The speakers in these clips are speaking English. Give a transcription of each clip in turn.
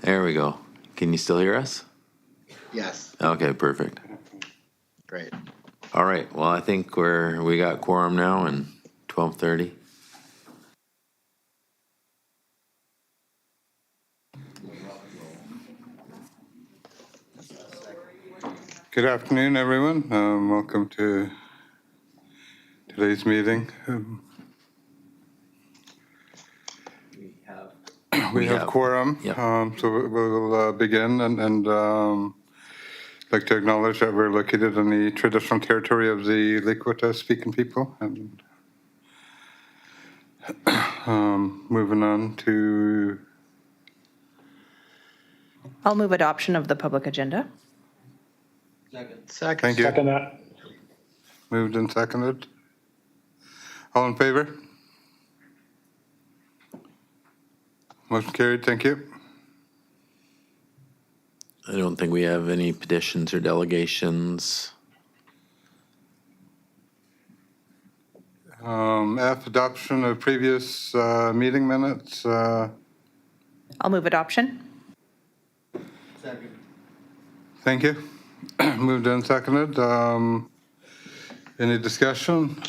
There we go. Can you still hear us? Yes, Okay, perfect. great. All right. Well, I think we got quorum now and 12:30. Good afternoon, everyone. Welcome to today's meeting. We have quorum, Yep. so we'll begin and like to acknowledge that we're located in the traditional territory of the Lakota speaking people. And moving on to, I'll move adoption of the public agenda. Second. thank you. Second that. Moved and seconded. All in favor? Motion carried, thank you. I don't think we have any petitions or delegations. F, adoption of previous meeting minutes. I'll move adoption. Thank you. Moved and seconded. Any discussion?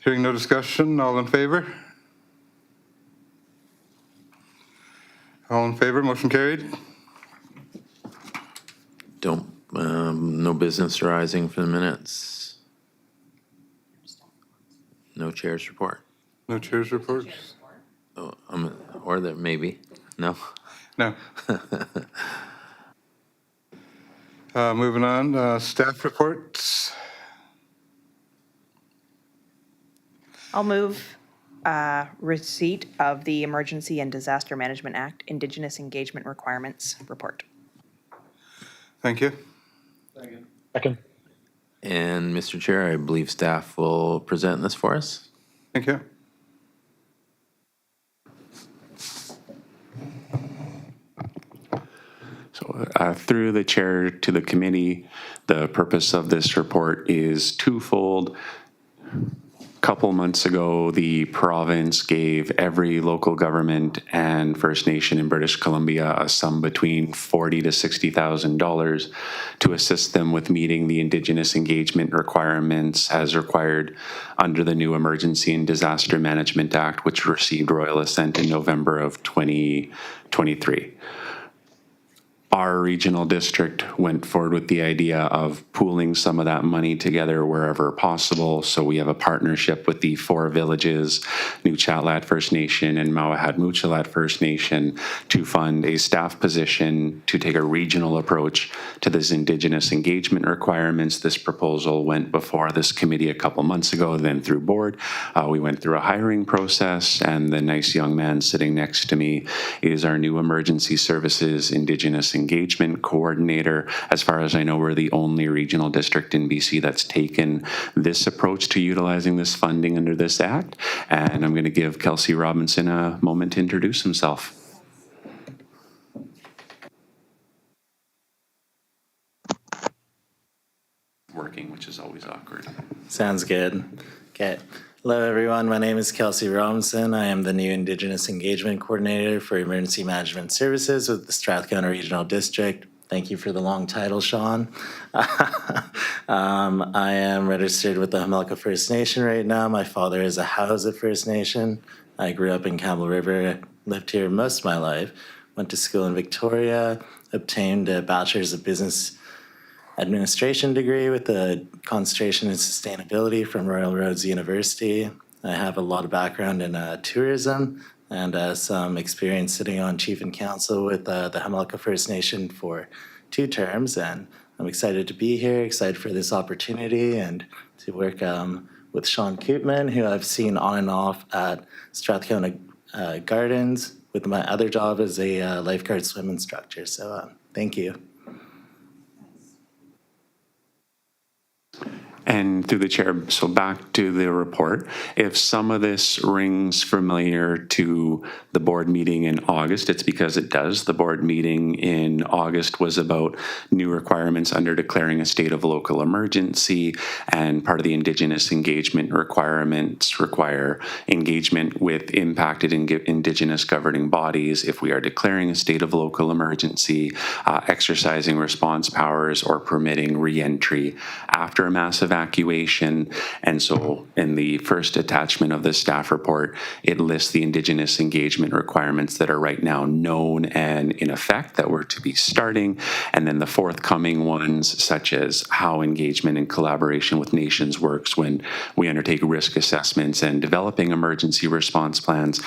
Hearing no discussion, all in favor? All in favor, motion carried. No business arising for the minutes. No chair's report. No chairs reports? Oh, or there maybe. No. No. Moving on, staff reports. I'll move receipt of the Emergency and Disaster Management Act Indigenous Engagement Requirements report. Thank you. Second. And Mr. Chair, I believe staff will present this for us. Thank you. So through the chair to the committee, the purpose of this report is twofold. A couple months ago, the province gave every local government and First Nation in British Columbia a sum between $40,000 to $60,000 to assist them with meeting the Indigenous engagement requirements as required under the new Emergency and Disaster Management Act, which received royal assent in November of 2023. Our regional district went forward with the idea of pooling some of that money together wherever possible. So we have a partnership with the 4 villages, New Chatlat First Nation and Mawahad Muchalat First Nation, to fund a staff position to take a regional approach to this Indigenous engagement requirements. This proposal went before this committee a couple months ago, then through board. We went through a hiring process, and the nice young man sitting next to me is our new Emergency Services Indigenous Engagement Coordinator. As far as I know, we're the only regional district in BC that's taken this approach to utilizing this funding under this act. And I'm going to give Kelsey Robinson a moment to introduce himself. Working, which is always awkward. Sounds good. Okay. Hello, everyone. My name is Kelsey Robinson. I am the new Indigenous Engagement Coordinator for Emergency Management Services with the Strathcona Regional District. Thank you for the long title, Sean. I am registered with the Hamelka First Nation right now. My father is a Hausat First Nation. I grew up in Campbell River, lived here most of my life, went to school in Victoria, obtained a Bachelor's of Business Administration degree with a concentration in sustainability from Royal Roads University. I have a lot of background in tourism and some experience sitting on chief and council with the Hamelka First Nation for 2 terms. And I'm excited to be here, excited for this opportunity and to work with Sean Koopman, who I've seen on and off at Strathcona Gardens with my other job as a lifeguard swim instructor. So thank you. And through the chair, so back to the report, if some of this rings familiar to the board meeting in August, it's because it does. The board meeting in August was about new requirements under declaring a state of local emergency, and part of the Indigenous engagement requirements require engagement with impacted Indigenous governing bodies if we are declaring a state of local emergency, exercising response powers, or permitting re-entry after a mass evacuation. And so in the first attachment of the staff report, it lists the Indigenous engagement requirements that are right now known and in effect that were to be starting, and then the forthcoming ones, such as how engagement and collaboration with nations works when we undertake risk assessments and developing emergency response plans.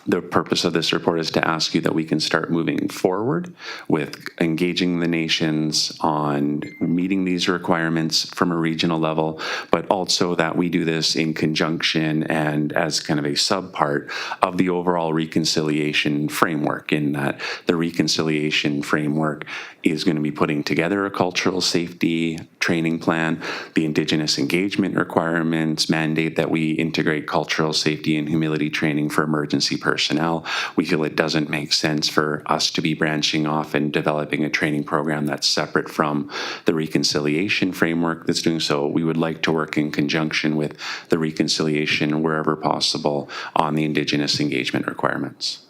The purpose of this report is to ask you that we can start moving forward with engaging the nations on meeting these requirements from a regional level, but also that we do this in conjunction and as kind of a subpart of the overall reconciliation framework, in that the reconciliation framework is going to be putting together a cultural safety training plan. The Indigenous engagement requirements mandate that we integrate cultural safety and humility training for emergency personnel. We feel it doesn't make sense for us to be branching off and developing a training program that's separate from the reconciliation framework that's doing so. We would like to work in conjunction with the reconciliation wherever possible on the Indigenous engagement requirements.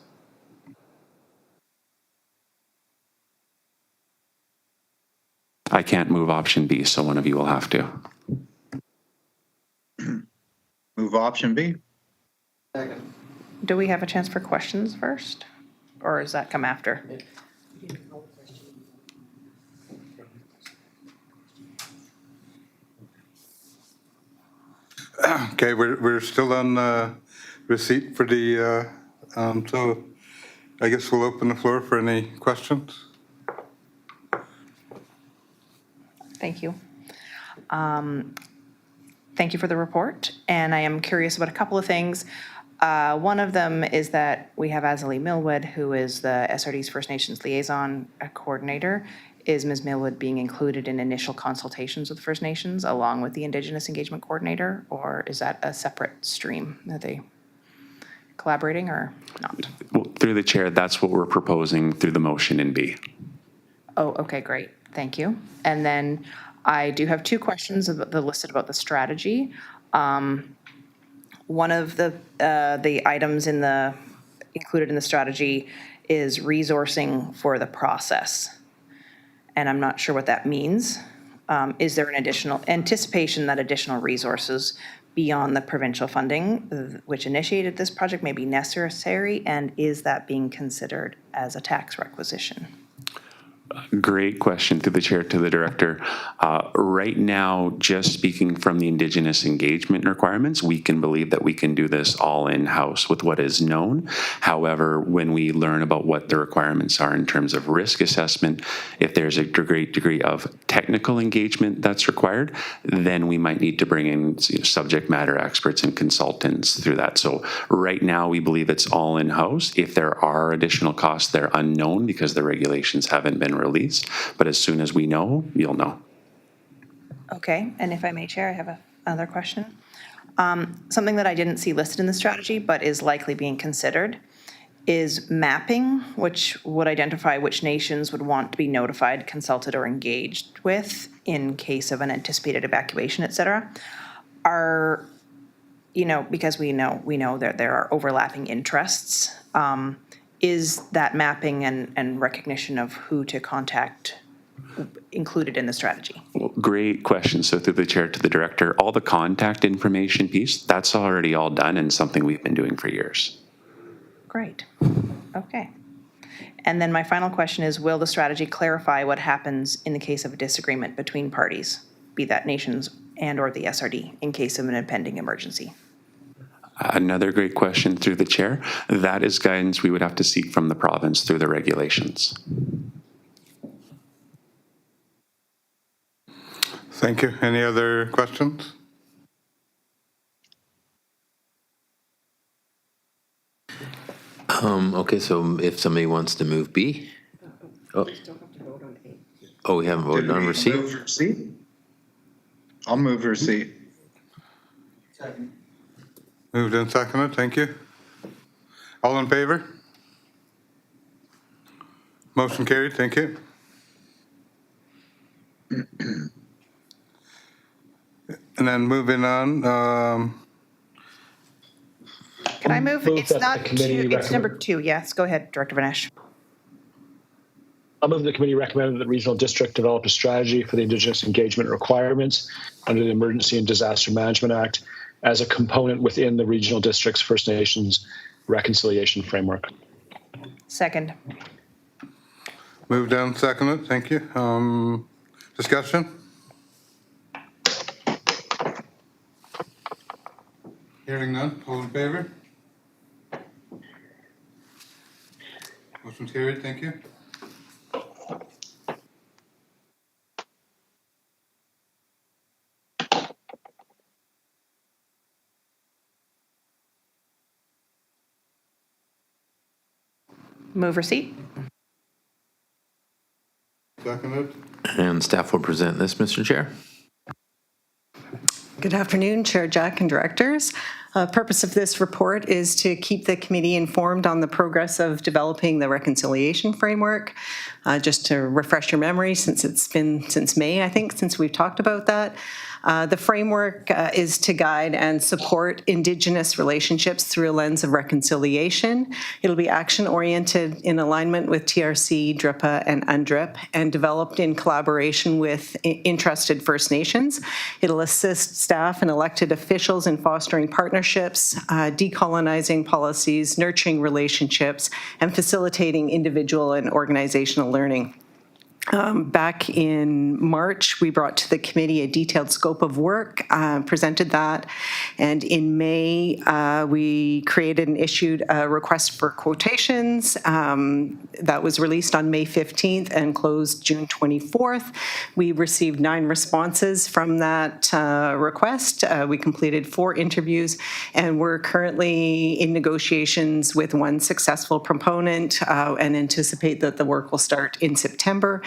I can't move option B, so one of you will have to. Move option B. Do we have a chance for questions first? Or does that come after? Okay, we're still on receipt for the, so I guess we'll open the floor for any questions. Thank you. Thank you for the report, and I am curious about a couple of things. One of them is that we have Azalee Millwood, who is the SRD's First Nations Liaison Coordinator. Is Ms. Millwood being included in initial consultations with First Nations along with the Indigenous Engagement Coordinator, or is that a separate stream? Are they collaborating or not? Well, through the chair, that's what we're proposing through the motion in B. Oh, okay, great. Thank you. And then I do have two questions listed about the strategy. One of the items included in the strategy is resourcing for the process. And I'm not sure what that means. Is there an additional anticipation that additional resources beyond the provincial funding which initiated this project may be necessary, and is that being considered as a tax requisition? Great question through the chair to the director. Right now, just speaking from the Indigenous engagement requirements, we can believe that we can do this all in-house with what is known. However, when we learn about what the requirements are in terms of risk assessment, if there's a great degree of technical engagement that's required, then we might need to bring in subject matter experts and consultants through that. So right now, we believe it's all in-house. If there are additional costs, they're unknown because the regulations haven't been released, but as soon as we know, you'll know. Okay, and if I may, Chair, I have another question. Something that I didn't see listed in the strategy, but is likely being considered, is mapping, which would identify which nations would want to be notified, consulted, or engaged with in case of an anticipated evacuation, et cetera. Because we know that there are overlapping interests, is that mapping and recognition of who to contact included in the strategy? Well, great question. So through the chair to the director, all the contact information piece, that's already all done and something we've been doing for years. Great. Okay. And then my final question is, will the strategy clarify what happens in the case of a disagreement between parties, be that nations and or the SRD, in case of an impending emergency? Another great question through the chair. That is guidance we would have to seek from the province through the regulations. Thank you. Any other questions? Okay, so if somebody wants to move B? Oh, we haven't voted on receipt? Move receipt? I'll move receipt. Moved and seconded, thank you. All in favor? Motion carried, thank you. And then moving on, Can I move? Move It's that the not committee two, it's recommend- number 2. Yes, go ahead, Director Vanesh. I'll move the committee recommend that the regional district develop a strategy for the Indigenous engagement requirements under the Emergency and Disaster Management Act as a component within the regional district's First Nations reconciliation framework. Second. moved and seconded, thank you. Discussion? Hearing none, all in favor? Motion carried, thank you. Move receipt. Seconded. And staff will present this, Mr. Chair. Good afternoon, Chair Jack and directors. Purpose of this report is to keep the committee informed on the progress of developing the reconciliation framework. Just to refresh your memory, since it's been since May, I think, since we've talked about that. The framework is to guide and support Indigenous relationships through a lens of reconciliation. It'll be action-oriented in alignment with TRC, DRIPA, and UNDRIP, and developed in collaboration with interested First Nations. It'll assist staff and elected officials in fostering partnerships, decolonizing policies, nurturing relationships, and facilitating individual and organizational learning. Back in March, we brought to the committee a detailed scope of work, presented that, and in May, we created and issued a request for quotations that was released on May 15th and closed June 24th. We received 9 responses from that request. We completed 4 interviews, and we're currently in negotiations with 1 successful proponent and anticipate that the work will start in September.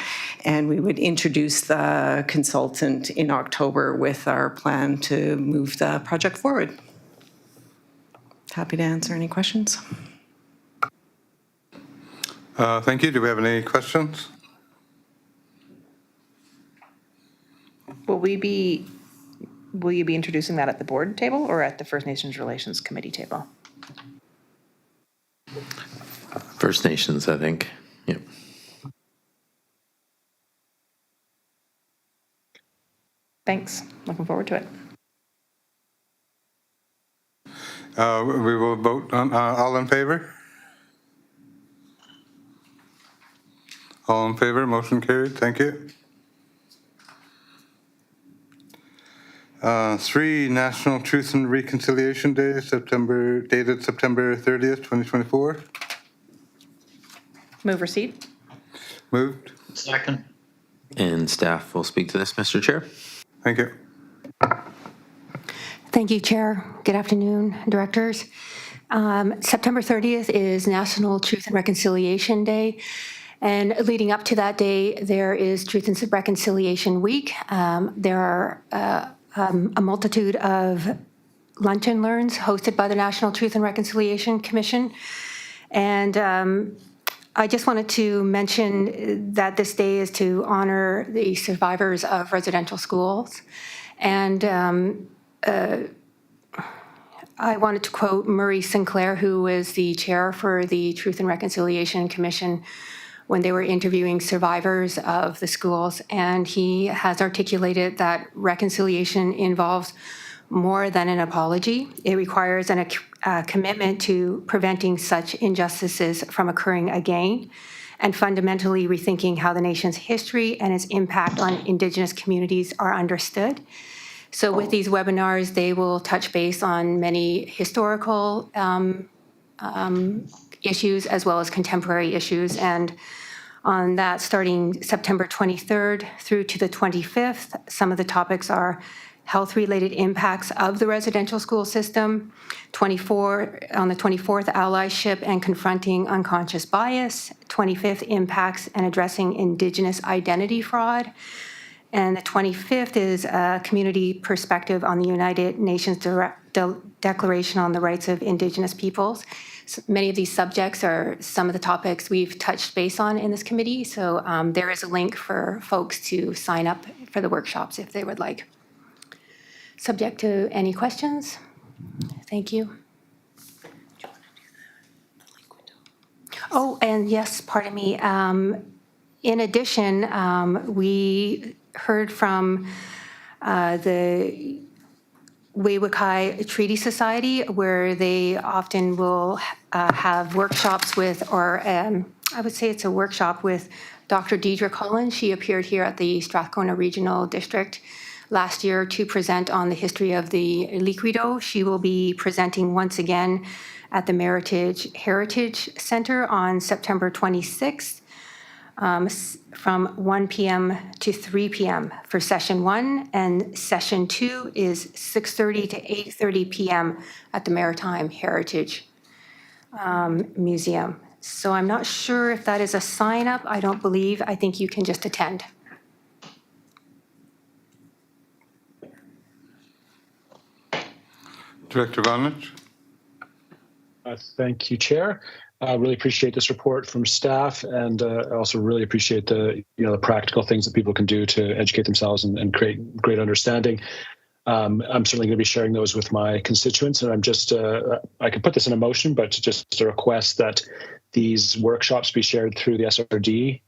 And we would introduce the consultant in October with our plan to move the project forward. Happy to answer any questions. Thank you. Do we have any questions? Will you be introducing that at the board table or at the First Nations Relations Committee table? First Nations, I think. Yep. Thanks. Looking forward to it. We will vote on, all in favor? All in favor, motion carried, thank you. 3, National Truth and Reconciliation Day, dated September 30th, 2024. Move receipt. Moved, Second. And staff will speak to this, Mr. Chair. thank you. Thank you, Chair. Good afternoon, directors. September 30th is National Truth and Reconciliation Day. And leading up to that day, there is Truth and Reconciliation Week. There are a multitude of lunch and learns hosted by the National Truth and Reconciliation Commission. And I just wanted to mention that this day is to honor the survivors of residential schools. And I wanted to quote Murray Sinclair, who was the chair for the Truth and Reconciliation Commission when they were interviewing survivors of the schools. And he has articulated that reconciliation involves more than an apology. It requires a commitment to preventing such injustices from occurring again, and fundamentally rethinking how the nation's history and its impact on Indigenous communities are understood. So with these webinars, they will touch base on many historical issues as well as contemporary issues. And on that, starting September 23rd through to the 25th, some of the topics are health-related impacts of the residential school system, on the 24th, allyship and confronting unconscious bias, 25th, impacts and addressing Indigenous identity fraud, And the 25th is a community perspective on the United Nations Declaration on the Rights of Indigenous Peoples. So many of these subjects are some of the topics we've touched base on in this committee. So there is a link for folks to sign up for the workshops if they would like. Subject to any questions? Thank you. Oh, and yes, pardon me. In addition, we heard from the Weawakai Treaty Society, where they often will have workshops with, or I would say it's a workshop with Dr. Deidre Cullen. She appeared here at the Strathcona Regional District last year to present on the history of the Liquido. She will be presenting once again at the Meritage Heritage Center on September 26th from 1 p.m. to 3 p.m. for session 1, and session 2 is 6:30 to 8:30 p.m. at the Maritime Heritage Museum. So I'm not sure if that is a sign up. I don't believe. I think you can just attend. Director Vonich? Thank you, Chair. I really appreciate this report from staff, and I also really appreciate the the practical things that people can do to educate themselves and create great understanding. I'm certainly going to be sharing those with my constituents, and I'm just I can put this in a motion, but just a request that these workshops be shared through the SRD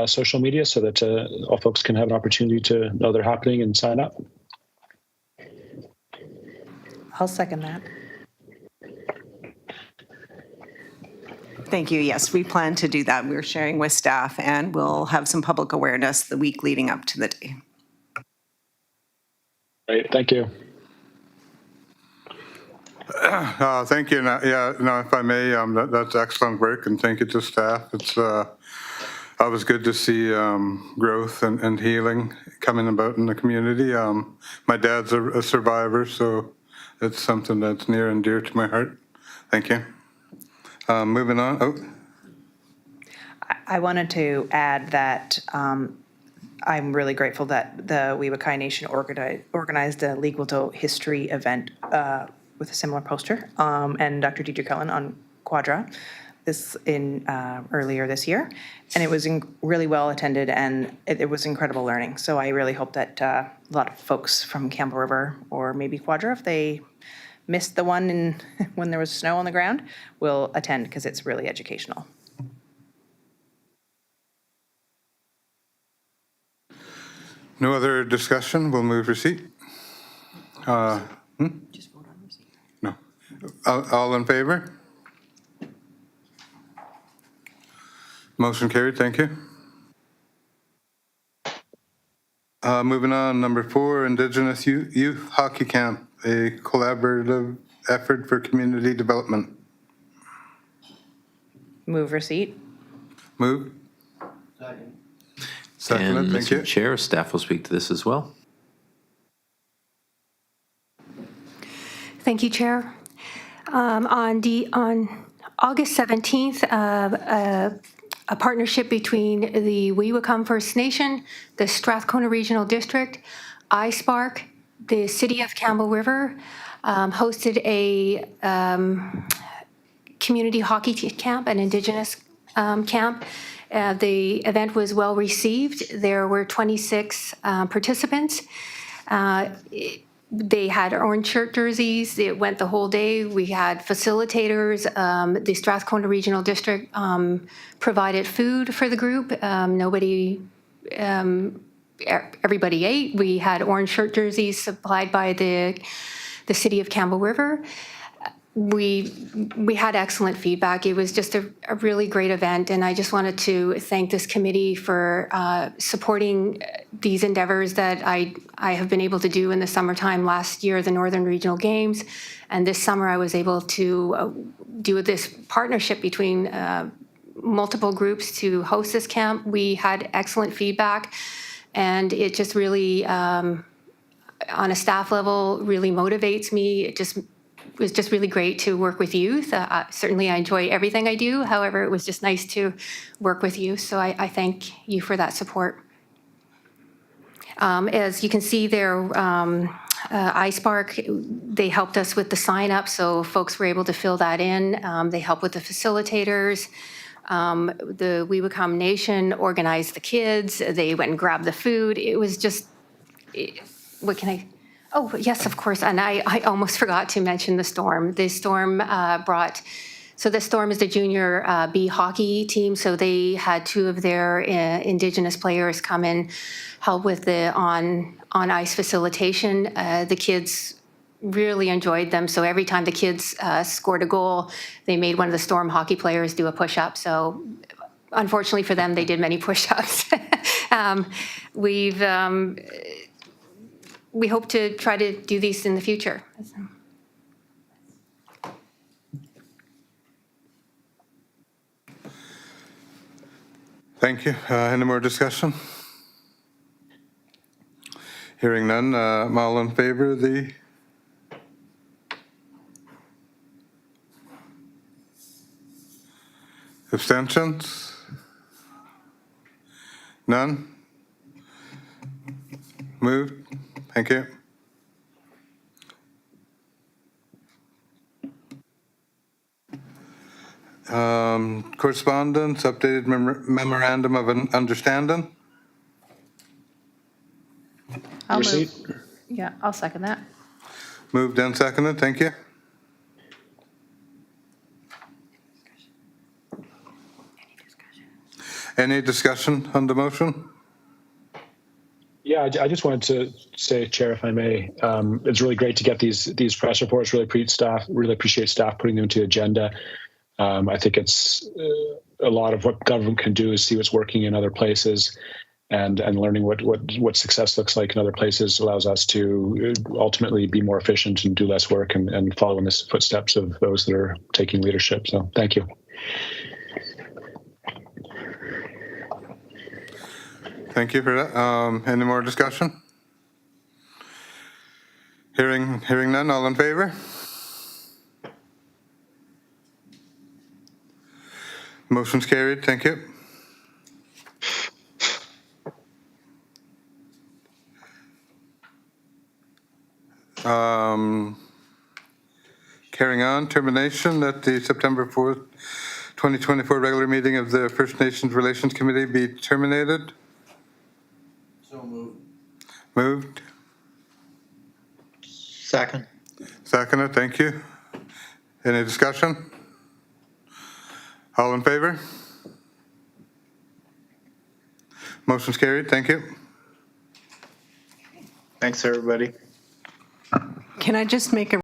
social media so that all folks can have an opportunity to know they're happening and sign up. I'll second that. Thank you. Yes, we plan to do that. We're sharing with staff, and we'll have some public awareness the week leading up to the day. Great, thank you. Thank you. If I may, that's excellent work, and thank you to staff. It's always good to see growth and healing coming about in the community. My dad's a survivor, so it's something that's near and dear to my heart. Thank you. Moving on. Oh. I wanted to add that I'm really grateful that the Weawakai Nation organized a Legal History event with a similar poster, and Dr. Deidre Cullen on Quadra earlier this year, and it was really well attended, and it was incredible learning. So I really hope that a lot of folks from Campbell River, or maybe Quadra, if they missed the one when there was snow on the ground, will attend, because it's really educational. No other discussion. We'll move receipt. Just vote on receipt. No. All in favor? Motion carried. Thank you. Moving on, number 4, Indigenous Youth Hockey Camp, a collaborative effort for community development. Move receipt. Move. Second. And Thank you. Mr. Chair, staff will speak to this as well. Thank you, Chair. On August 17th, a partnership between the Weawakai First Nation, the Strathcona Regional District, iSpark, the City of Campbell River, hosted a community hockey camp, an Indigenous camp. The event was well received. There were 26 participants. They had orange shirt jerseys. It went the whole day. We had facilitators. The Strathcona Regional District provided food for the group. Everybody ate. We had orange shirt jerseys supplied by the City of Campbell River. We had excellent feedback. It was just a really great event, and I just wanted to thank this committee for supporting these endeavors that I have been able to do in the summertime last year, the Northern Regional Games, and this summer I was able to do this partnership between multiple groups to host this camp. We had excellent feedback, and it just really, on a staff level, really motivates me. It was just really great to work with youth. Certainly I enjoy everything I do. However, it was just nice to work with you. So I thank you for that support. As you can see there, iSpark, they helped us with the sign up, so folks were able to fill that in. They helped with the facilitators. The We Become Nation organized the kids. They went and grabbed the food. It was just, what can I? Oh, yes, of course. And I almost forgot to mention the Storm. The Storm so the Storm is the junior B hockey team. So they had two of their Indigenous players come in, help with the on-ice facilitation. The kids really enjoyed them. So every time the kids scored a goal, they made one of the Storm hockey players do a push-up. So unfortunately for them, they did many push-ups. We hope to try to do these in the future. Thank you. Any more discussion? Hearing none, all in favor of the abstentions? None? Moved. Thank you. Correspondence, updated memorandum of understanding. I'll Receipt. move. Yeah, I'll second that. Moved and seconded. Thank you. Any discussion on the motion? Yeah, I just wanted to say, Chair, if I may, it's really great to get these press reports. Really appreciate staff putting them to the agenda. I think it's a lot of what government can do is see what's working in other places, and learning what success looks like in other places allows us to ultimately be more efficient and do less work and follow in the footsteps of those that are taking leadership. So thank you. Thank you for that. Any more discussion? Hearing none, all in favor? Motion's carried. Thank you. Carrying on, termination at the September 4th, 2024 regular meeting of the First Nations Relations Committee be terminated. So moved. Moved. Second. Seconded. Thank you. Any discussion? All in favor? Motion's carried. Thank you. Thanks, everybody. Can I just make a